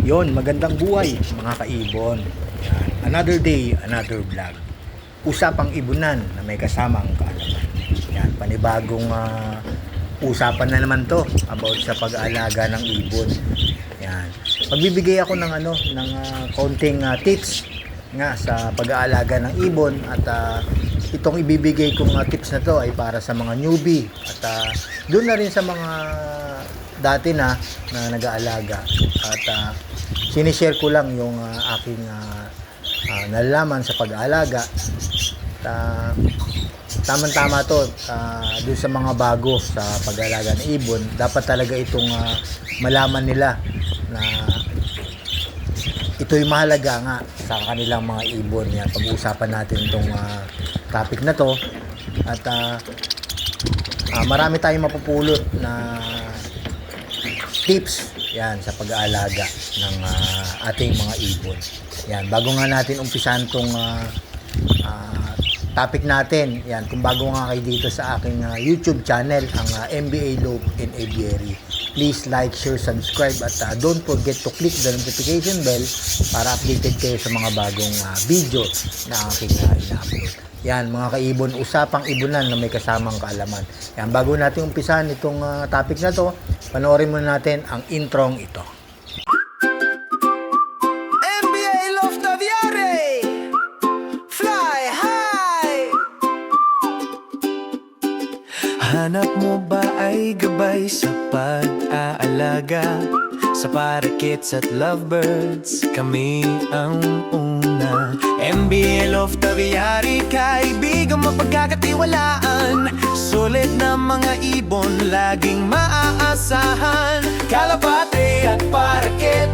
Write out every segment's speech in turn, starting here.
Yon, magandang buhay mga kaibon. Yan. Another day, another vlog. Usapang ibunan na may kasamang kaalaman. Yan, panibagong usapan na naman to about sa pag-aalaga ng ibon. Yan. Magbibigay ako ng konting tips nga sa pag-aalaga ng ibon at itong ibibigay kong tips na to ay para sa mga newbie at doon na rin sa mga dati na nag-aalaga at sinishare ko lang yung aking nalalaman sa pag-aalaga at tamang-tama to doon sa mga bago sa pag-aalaga ng ibon. Dapat talaga itong malaman nila na ito'y mahalaga nga sa kanilang mga ibon. Yan, pag-uusapan natin itong topic na to at marami tayong mapupulot na tips yan sa pag-aalaga ng ating mga ibon. Yan, bago nga natin umpisan tong topic natin, yan, kung bago nga kayo dito sa aking YouTube channel, ang MBA Lope and Aviary, please like, share, subscribe at don't forget to click the notification bell para updated kayo sa mga bagong video na aking ina-upload. Yan mga kaibon, usapang ibunan na may kasamang kaalaman. Yan, bago natin umpisan itong topic na to, panoorin muna natin ang introng ito. NBA Loft Aviary, fly high. Hanap mo ba ay gabay sa pag-aalaga sa parakeets at lovebirds? Kami ang una. MBA Loft Aviary, kaibigan mapagkakatiwalaan. Sulit na mga ibon, laging maaasahan. Kalapate at paraket,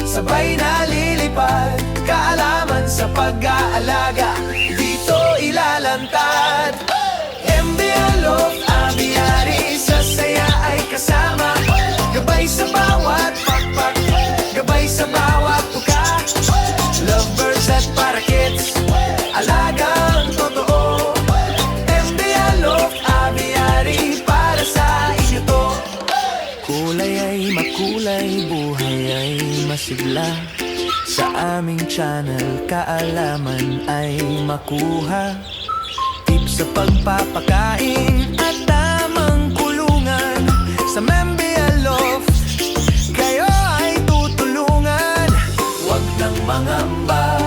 sabay na lilipad. Kaalaman sa pag-aalaga, dito ilalantad. MBA Loft Aviary, sa saya ay kasama. Gabay sa bawat pakpak, gabay sa bawat tuka. Lovebirds at parakeets, alagang totoo. MBA Loft Aviary, para sa inyo to. Kulay ay makulay, buhay ay masigla. Sa aming channel, kaalaman ay makuha. Tips sa pagpapakain at tamang kulungan. Sa MBA Loft, kayo ay tutulungan. Huwag nang mangamba,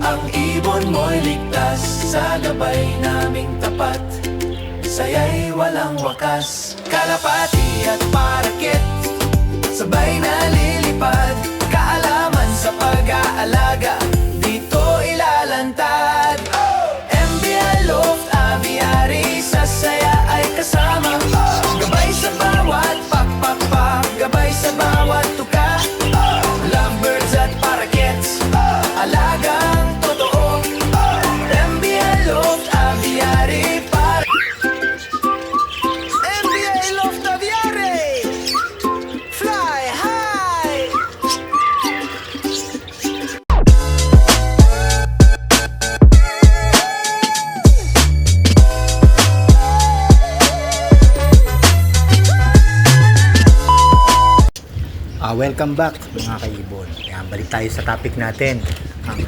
ang ibon mo'y ligtas. Sa gabay naming tapat, saya'y walang wakas. Kalapati at paraket, sabay na lilipad. Kaalaman sa pag-aalaga, dito ilalantad. MBA Loft Aviary, sa saya ay kasama. Gabay sa bawat pakpakpak, gabay sa bawat tuka. Lovebirds at parakeets, alagang totoo. MBA Loft Aviary, MBA Loft Aviary, fly high. Welcome back mga kaibon. Yan, balik tayo sa topic natin, ang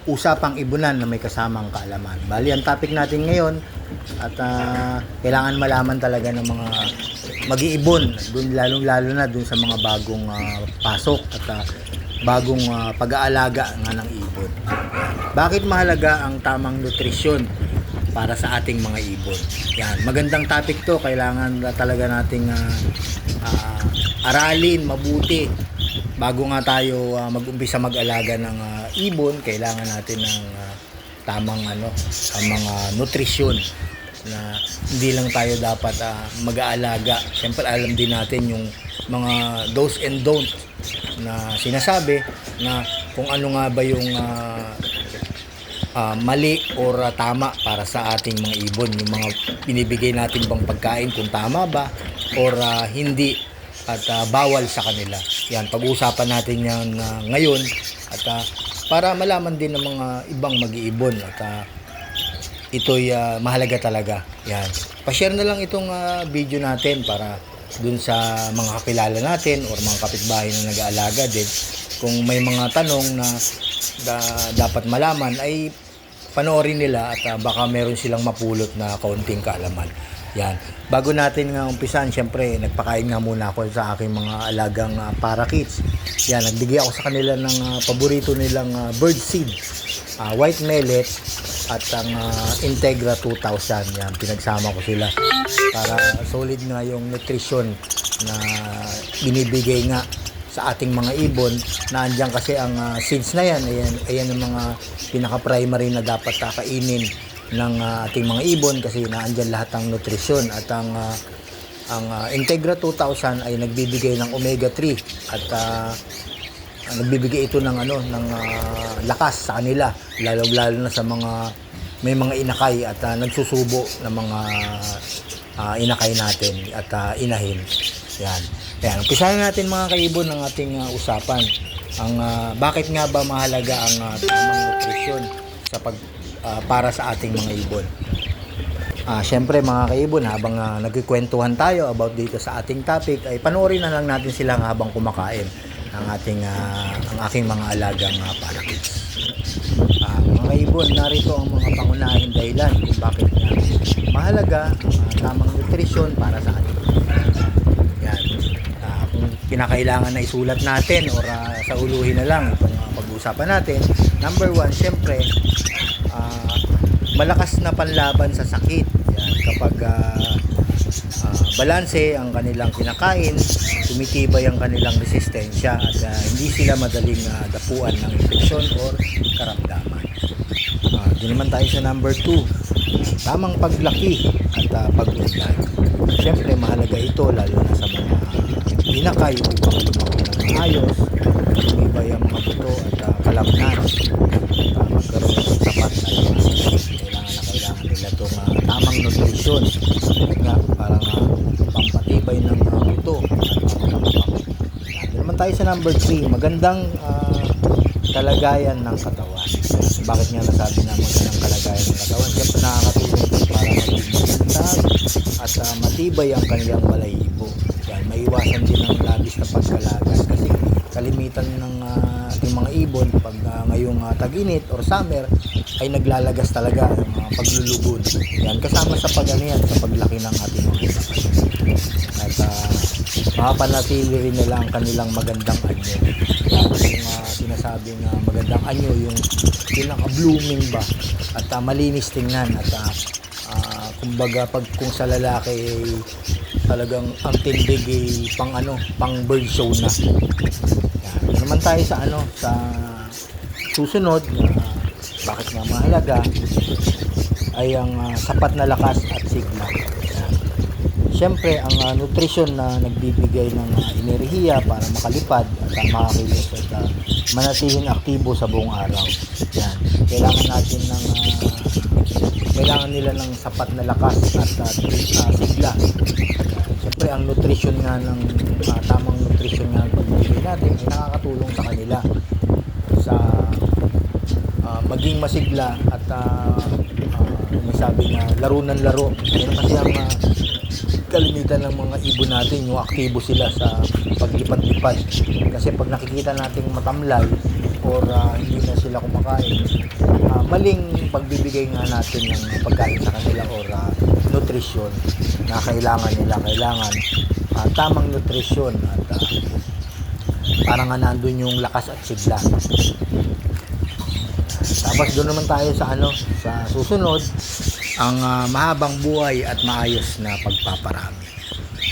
usapang ibunan na may kasamang kaalaman. Bali, ang topic natin ngayon at kailangan malaman talaga ng mga mag-iibon, lalong-lalo na dun sa mga bagong pasok at bagong pag-aalaga nga ng ibon. Yan. Bakit mahalaga ang tamang nutrisyon para sa ating mga ibon? Yan, magandang topic to, kailangan talaga nating aralin mabuti bago nga tayo mag-umpisa mag-alaga ng ibon. Kailangan natin ng tamang mga nutrisyon na hindi lang tayo dapat mag-aalaga. Siyempre alam din natin yung mga do's and don't na sinasabi na kung ano nga ba yung mali or tama para sa ating mga ibon, yung mga binibigay natin bang pagkain, kung tama ba or hindi at bawal sa kanila. Yan, pag-uusapan natin yan ngayon at para malaman din ng mga ibang mag-iibon at ito'y mahalaga talaga. Yan, pa-share na lang itong video natin para dun sa mga kakilala natin or mga kapitbahay na nag-aalaga din. Kung may mga tanong na dapat malaman ay panoorin nila at baka meron silang mapulot na kaunting kaalaman. Yan. Bago natin nga umpisan, syempre nagpakain nga muna ako sa aking mga alagang parakeets. Yan, nagbigay ako sa kanila ng paborito nilang bird seed, white millet at ang Integra 2000. Yan, pinagsama ko sila para solid nga yung nutrition na binibigay nga sa ating mga ibon. Na andyan kasi ang seeds na yan, ayan ang mga pinaka-primary na dapat kakainin ng ating mga ibon kasi naandyan lahat ng nutrisyon at ang Integra 2000 ay nagbibigay ng omega 3 at nagbibigay ito ng lakas sa kanila, lalo na sa mga may mga inakay at nagsusubo ng mga inakay natin at inahin. Yan, umpisahan natin mga kaibon ng ating usapan. Bakit nga ba mahalaga ang tamang nutrisyon sa para sa ating mga ibon. Syempre mga kaibon, habang nagkikwentuhan tayo about dito sa ating topic, ay panoorin na lang natin sila habang kumakain ang aking mga alagang parakeets. Mga kaibon, narito ang mga pangunahing dahilan kung bakit mahalaga ang tamang nutrisyon para sa ating yan. Kung kinakailangan na isulat natin or sa uluhin na lang itong pag-uusapan natin, number 1, syempre malakas na panlaban sa sakit. Yan, kapag balanse ang kanilang kinakain, tumitibay ang kanilang resistensya at hindi sila madaling dapuan ng infeksyon or karamdaman. Doon naman tayo sa number 2, tamang paglaki at pag-unlad. Siyempre mahalaga ito lalo na sa mga inakay upang lumaki ng maayos, tumibay ang mga buto at kalamnan at magkaroon ng sapat na lakas. Kailangan nila itong tamang nutrisyon nga parang pampatibay ng buto at panglapak. Naman tayo sa number 3, magandang kalagayan ng katawan. Bakit nga nasabi na magandang kalagayan ng katawan? Siyempre nakakatulong ito para maging magandang at matibay ang kanilang balahibo. Yan, maiwasan din ang labis na pagkalagas kasi kalimitan ng ating mga ibon pag ngayong tag-init or summer ay naglalagas talaga ang paglulubod. Yan, kasama sa sa paglaki ng ating mga ibon. At makapanatili rin nila ang kanilang magandang anyo. Yung sinasabing magandang anyo, yung pinaka-blooming ba at malinis tingnan at kumbaga kung sa lalaki ay talagang ang tindig ay pang bird show na. Yan. Naman tayo sa sa susunod bakit nga mahalaga ay ang sapat na lakas at sigla. Siyempre ang nutrisyon na nagbibigay ng enerhiya para makalipad at makakilos at manatiling aktibo sa buong araw. Yan. Kailangan nila ng sapat na lakas at sigla. Siyempre ang nutrisyon nga ng tamang nutrisyon nga ng pagbibigay natin ay nakakatulong sa kanila sa maging masigla at sabi nga laro ng laro. Yan kasi ang kalimitan ng mga ibon natin, yung aktibo sila sa paglipad-lipad. Kasi pag nakikita nating matamlay or hindi na sila kumakain, maling pagbibigay nga natin ng pagkain sa kanila or nutrisyon na kailangan nila. Kailangan tamang nutrisyon at para nga nandun yung lakas at sigla. Tapos doon naman tayo sa sa susunod, ang mahabang buhay at maayos na pagpaparami.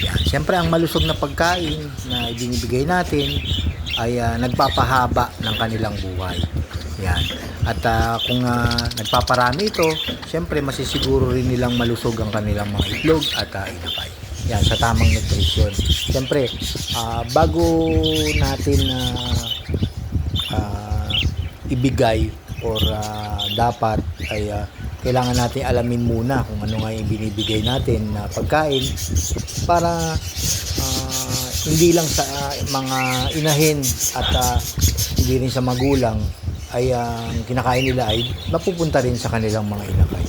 Yan. Siyempre ang malusog na pagkain na ibinibigay natin ay nagpapahaba ng kanilang buhay. Yan. At kung nagpaparami ito, siyempre masisiguro rin nilang malusog ang kanilang mga itlog at inakay. Yan, sa tamang nutrisyon. Siyempre, bago natin ibigay or dapat ay kailangan natin alamin muna kung ano nga yung binibigay natin na pagkain para hindi lang sa mga inahin at hindi rin sa magulang ay ang kinakain nila ay napupunta rin sa kanilang mga inakay.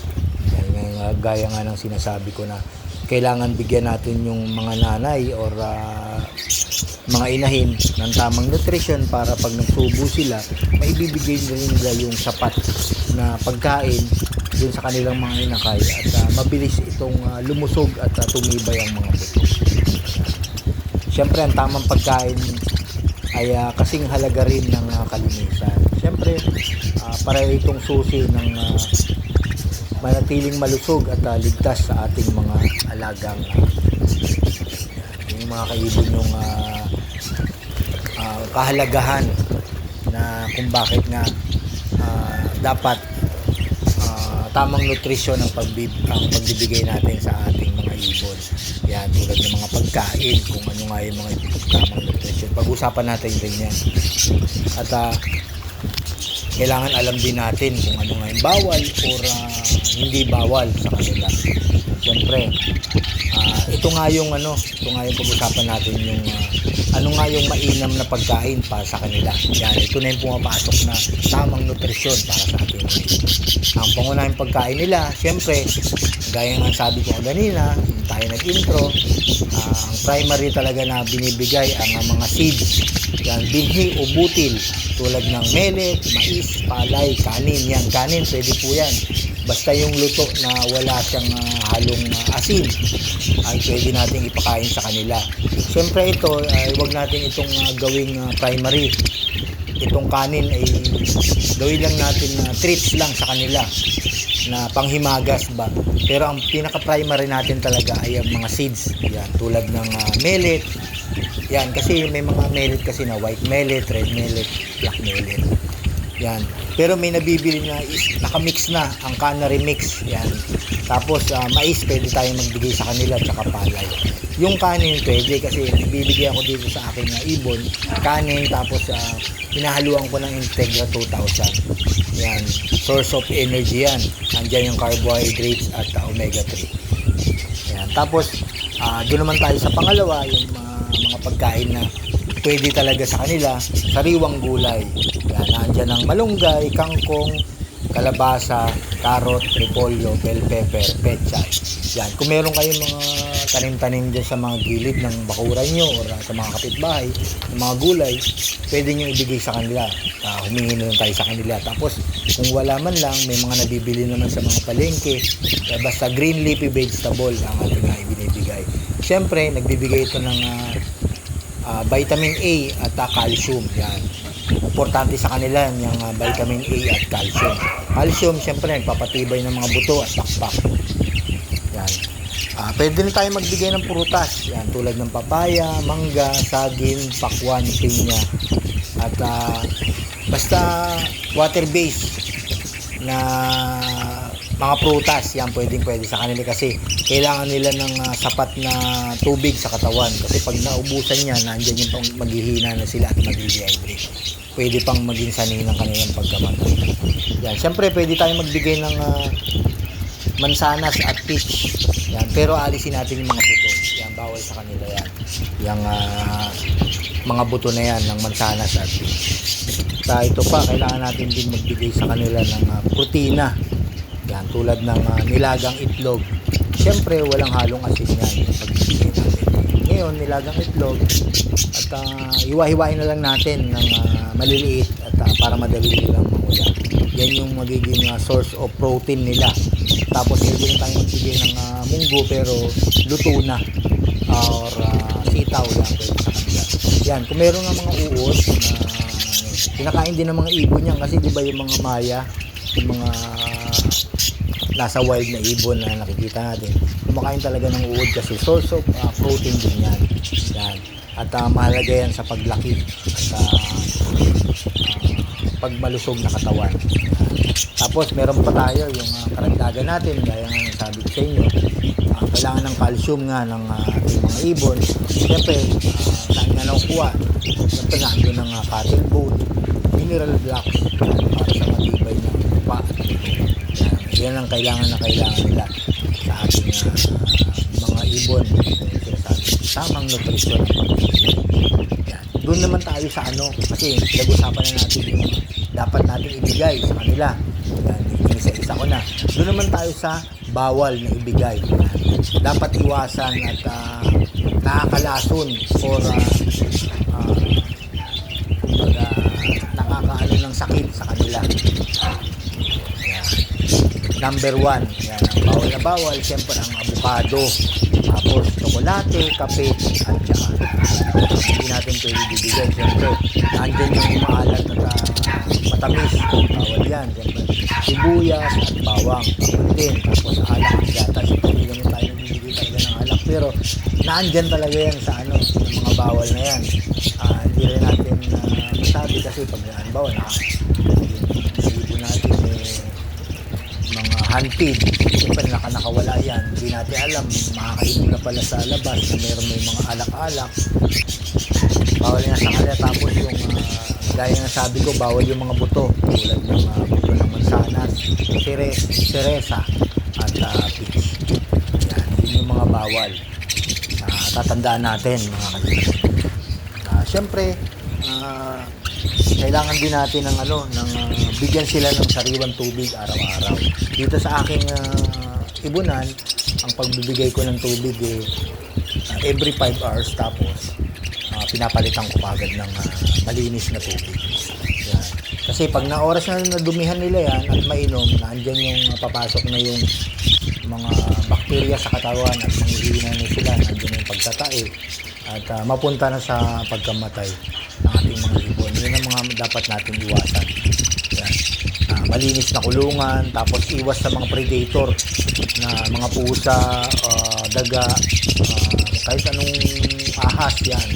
Yan, gaya nga ng sinasabi ko na kailangan bigyan natin yung mga nanay or mga inahin ng tamang nutrition para pag nagsubo sila, maibibigay nila yung sapat na pagkain dun sa kanilang mga inakay at mabilis itong lumusog at tumibay ang mga buto. Siyempre, ang tamang pagkain ay kasing halaga rin ng kalinisan. Siyempre, para itong susi ng manatiling malusog at ligtas sa ating mga alagang yung mga kaibon yung kahalagahan na kung bakit nga dapat tamang nutrisyon ang pagbibigay natin sa ating mga ibon. Yan, tulad ng mga pagkain, kung ano nga yung mga tamang nutrisyon. Pag-usapan natin din yan. At kailangan alam din natin kung ano nga yung bawal or hindi bawal sa kanila. Siyempre, ito nga yung pag-usapan natin yung ano nga yung mainam na pagkain para sa kanila. Yan, ito na yung pumapasok na tamang nutrisyon para sa ating mga ibon. Ang pangunahing pagkain nila, siyempre, gaya nga sabi ko kanina, tayo nag-intro, ang primary talaga na binibigay ang mga seeds. Yan, binhi o butil, tulad ng millet, mais, palay, kanin. Yan, kanin, pwede po yan. Basta yung luto na wala siyang halong asin, ay pwede natin ipakain sa kanila. Siyempre ito, huwag natin itong gawing primary. Itong kanin ay gawin lang natin treats lang sa kanila na panghimagas ba. Pero ang pinaka-primary natin talaga ay ang mga seeds. Yan, tulad ng millet. Yan, kasi may mga millet kasi na white millet, red millet, black millet. Yan. Pero may nabibili na nakamix na ang canary mix. Yan. Tapos mais pwede tayong magbigay sa kanila tsaka palay. Yung kanin pwede kasi bibigyan ko dito sa aking ibon. Kanin tapos hinahaluan ko ng Integra 2000. Yan. Source of energy yan. Andiyan yung carbohydrates at omega 3. Yan. Tapos doon naman tayo sa pangalawa, yung mga pagkain na pwede talaga sa kanila, sariwang gulay. Yan, nandiyan ang malunggay, kangkong, kalabasa, carrot, repolyo, bell pepper, pechay. Yan, kung meron kayong mga tanim-tanim dyan sa mga gilid ng bakuran nyo o sa mga kapitbahay, ng mga gulay, pwede nyo ibigay sa kanila. Humingi na lang tayo sa kanila. Tapos, kung wala man lang, may mga nabibili naman sa mga palengke, basta green leafy vegetable ang ating ibinibigay. Siyempre, nagbibigay ito ng vitamin A at calcium. Yan. Importante sa kanila yung vitamin A at calcium. Calcium, siyempre, nagpapatibay ng mga buto at pakpak. Yan. Pwede na tayo magbigay ng prutas. Yan, tulad ng papaya, mangga, saging, pakwan, pinya. At basta water-based na mga prutas, yan pwede sa kanila kasi kailangan nila ng sapat na tubig sa katawan kasi pag naubusan niya, nandiyan yung maghihina na sila at mag-dehydrate. Pwede pang maging sanay ng kanilang pagkamatay. Yan, siyempre pwede tayong magbigay ng mansanas at peach. Yan, pero alisin natin yung mga buto. Yan, bawal sa kanila yan. Yung mga buto na yan ng mansanas at peach. Ito pa, kailangan natin din magbigay sa kanila ng protina. Yan, tulad ng nilagang itlog. Siyempre, walang halong asin yan. Ngayon, nilagang itlog at hiwa-hiwain na lang natin ng maliliit at para madali nilang manguya. Yan yung magiging source of protein nila. Tapos, hindi na tayo magbigay ng munggo pero luto na or sitaw lang pwede sa kanila. Yan, kung meron ng mga uod na kinakain din ng mga ibon yan kasi di ba yung mga maya, yung mga nasa wild na ibon na nakikita natin, kumakain talaga ng uod kasi source of protein din yan. Yan. At mahalaga yan sa paglaki at pagmalusog na katawan. Tapos meron pa tayo yung karagdagan natin gaya nga ng sabi ko sa inyo, kailangan ng calcium nga ng ating mga ibon. Siyempre saan nga nakukuha? Siyempre nandun ng cotton bone, mineral blocks para sa matibay ng lupa at yan ang kailangan nila sa ating mga ibon. Tamang nutrisyon. Yan. Doon naman tayo sa kasi nag-usapan na natin yung dapat natin ibigay sa kanila. Yan, isa-isa ko na. Doon naman tayo sa bawal na ibigay. Dapat iwasan at nakakalason or kumbaga, nakakaano ng sakit sa kanila. Yan. Number 1, yan, ang bawal na bawal, siyempre ang avocado, tapos tsokolate, kape, at saka hindi natin pwede bibigay. Siyempre, nandyan yung maalat at matamis, bawal yan. Siyempre, sibuyas at bawang, bawal din. Tapos alak at gatas, hindi naman tayo nagbibigay talaga ng alak. Pero, naandyan talaga yan sa yung mga bawal na yan. Hindi rin natin masabi kasi pag bawal na hindi natin mga hunted, siyempre nakawala yan, hindi natin alam, makakainom na pala sa labas na meron may mga alak-alak, bawal na sa kanila. Tapos yung gaya na sabi ko, bawal yung mga buto tulad ng buto ng mansanas, cereza at peach. Yan, yun yung mga bawal na tatandaan natin mga kaibigan. Siyempre kailangan din natin ng bigyan sila ng sariwang tubig araw-araw. Dito sa aking ibunan, ang pagbibigay ko ng tubig every 5 hours, tapos pinapalitan ko agad ng malinis na tubig. Yan. Kasi pag na oras na nadumihan nila yan at mainom, naandyan yung papasok na yung mga bakterya sa katawan at manghihina na sila, naandyan yung pagtatae at mapunta na sa pagkamatay ng ating mga ibon. Yun ang mga dapat natin iwasan. Yan. Malinis na kulungan, tapos iwas sa mga predator na mga pusa, daga, kahit anong ahas yan.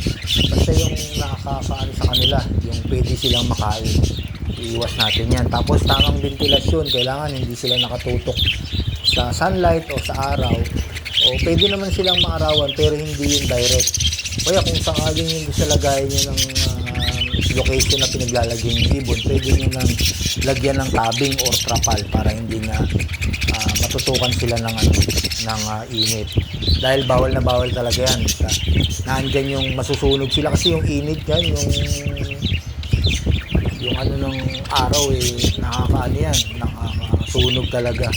Basta yung nakakaano sa kanila, yung pwede silang makain. Iwas natin yan. Tapos tamang ventilasyon, kailangan hindi sila nakatutok sa sunlight o sa araw. O pwede naman silang maarawan pero hindi yung direct. Kaya kung sakaling hindi sa lagayan nyo ng location na pinaglalagyan yung ibon, pwede nyo nang lagyan ng tabing or trapal para hindi na matutukan sila ng init. Dahil bawal na bawal talaga yan. Naandyan yung masusunog sila kasi yung init yan, yung ng araw nakakaano yan, nakakasunog talaga.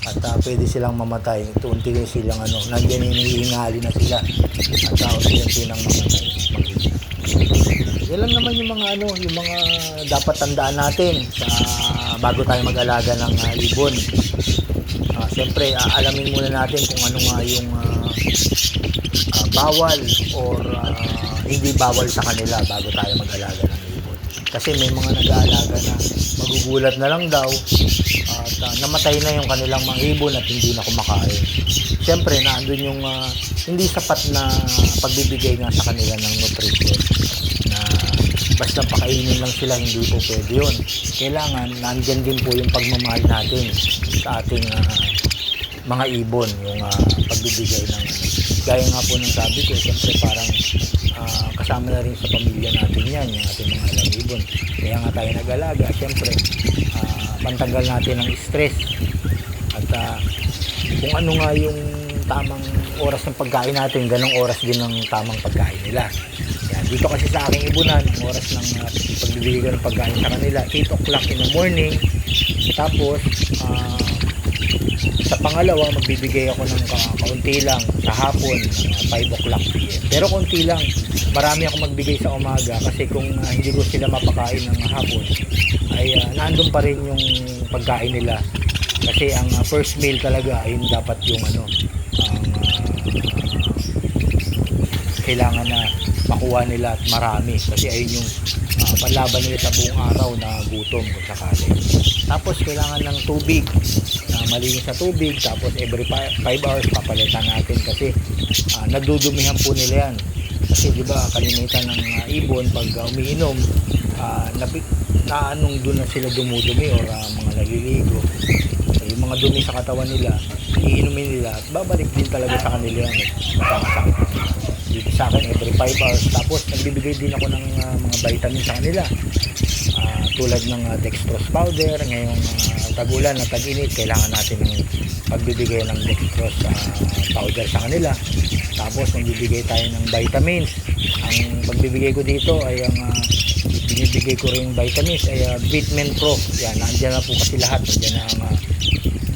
At pwede silang mamatay. Unti silang nandiyan yung hihingali na sila. At unti silang mamatay. Yan lang naman yung mga yung mga dapat tandaan natin bago tayo mag-alaga ng ibon. Siyempre, alamin muna natin kung ano nga yung bawal or hindi bawal sa kanila bago tayo mag-alaga ng ibon. Kasi may mga nag-aalaga na magugulat na lang daw at namatay na yung kanilang mga ibon at hindi na kumakain. Siyempre, naandun yung hindi sapat na pagbibigay nga sa kanila ng nutrition na basta pakainin lang sila, hindi po pwede yun. Kailangan, nandyan din po yung pagmamahal natin sa ating mga ibon, yung pagbibigay ng gaya nga po ng sabi ko, siyempre parang kasama na rin sa pamilya natin yan, yung ating mga alam ibon. Kaya nga tayo nag-alaga, siyempre pantanggal natin ng stress at kung ano nga yung tamang oras ng pagkain natin, ganong oras din ng tamang pagkain nila. Yan. Dito kasi sa aking ibunan, ang oras ng pagbibigay ko ng pagkain sa kanila, 8 o'clock in the morning. Tapos, sa pangalawa, magbibigay ako ng kaunti lang sa hapon, 5 o'clock p.m. Pero kaunti lang, marami ako magbigay sa umaga kasi kung hindi ko sila mapakain ng hapon, ay naandun pa rin yung pagkain nila. Kasi ang first meal talaga ay dapat yung kailangan na makuha nila at marami kasi ayun yung panlaban nila sa buong araw na gutom kung sakali. Tapos kailangan ng tubig, malinis na tubig, tapos every 5 hours papalitan natin kasi nadudumihan po nila yan. Kasi di ba kalimitan ng ibon pag umiinom, naanong doon na sila dumudumi or mga naliligo. So, yung mga dumi sa katawan nila, iinumin nila at babalik din talaga sa kanila yan. Makamasakit. Dito sa akin every 5 hours. Tapos nagbibigay din ako ng mga vitamin sa kanila. Tulad ng dextrose powder. Ngayong tag-ulan at tag-init, kailangan natin ng pagbibigay ng dextrose powder sa kanila. Tapos magbibigay tayo ng vitamins. Ang pagbibigay ko dito ay ang binibigay ko rin vitamins ay Vitamin Pro. Yan, nandiyan na po kasi lahat. Nandiyan na ang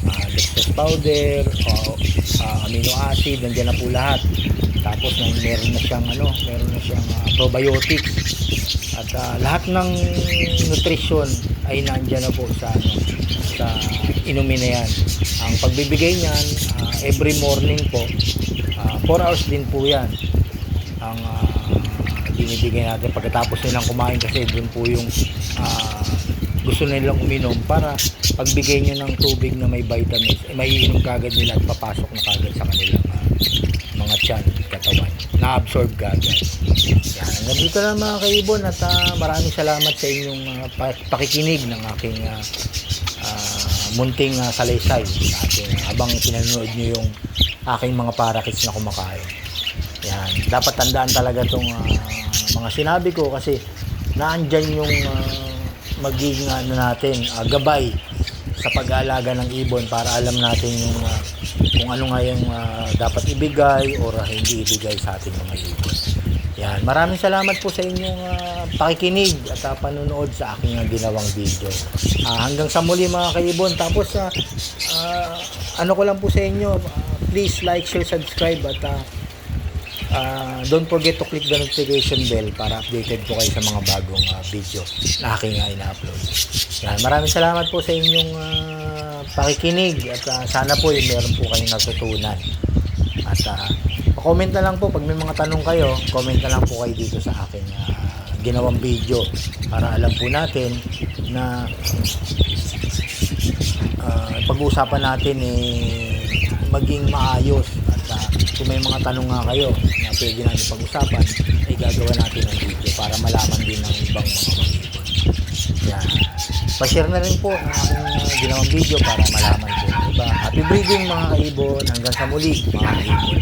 lactose powder, amino acid, nandiyan na po lahat. Tapos meron na siyang probiotics at lahat ng nutrition ay nandiyan na po sa inumin na yan. Ang pagbibigay niyan every morning po, 4 hours din po yan ang binibigay natin pagkatapos nilang kumain, kasi doon po yung gusto nilang uminom para pagbigay nyo ng tubig na may vitamins, maiinom kagad nila at papasok na kagad sa kanilang mga tiyan, katawan, na-absorb kagad. Yan, hanggang dito lang mga kaibon, at maraming salamat sa inyong pakikinig ng aking munting salaysay sa ating habang pinanonood nyo yung aking mga parakits na kumakain. Yan, dapat tandaan talaga itong mga sinabi ko, kasi naandyan yung magiging natin gabay sa pag-aalaga ng ibon para alam natin yung kung ano nga yung dapat ibigay or hindi ibigay sa ating mga ibon. Yan, maraming salamat po sa inyong pakikinig at panonood sa aking ginawang video. Hanggang sa muli mga kaibon. Tapos ano ko lang po sa inyo, please like, share, subscribe at don't forget to click the notification bell para updated po kayo sa mga bagong video na aking ina-upload. Yan, maraming salamat po sa inyong pakikinig at sana po meron po kayong natutunan. At comment na lang po pag may mga tanong kayo, comment na lang po kayo dito sa aking ginawang video para alam po natin na pag-uusapan natin maging maayos. At kung may mga tanong nga kayo na pwede natin pag-usapan, ay gagawa natin ng video para malaman din ng ibang mga mag-ibon. Yan. Pa-share na rin po ang aking ginawang video para malaman po. Diba? Happy breeding mga kaibon. Hanggang sa muli mga kaibon.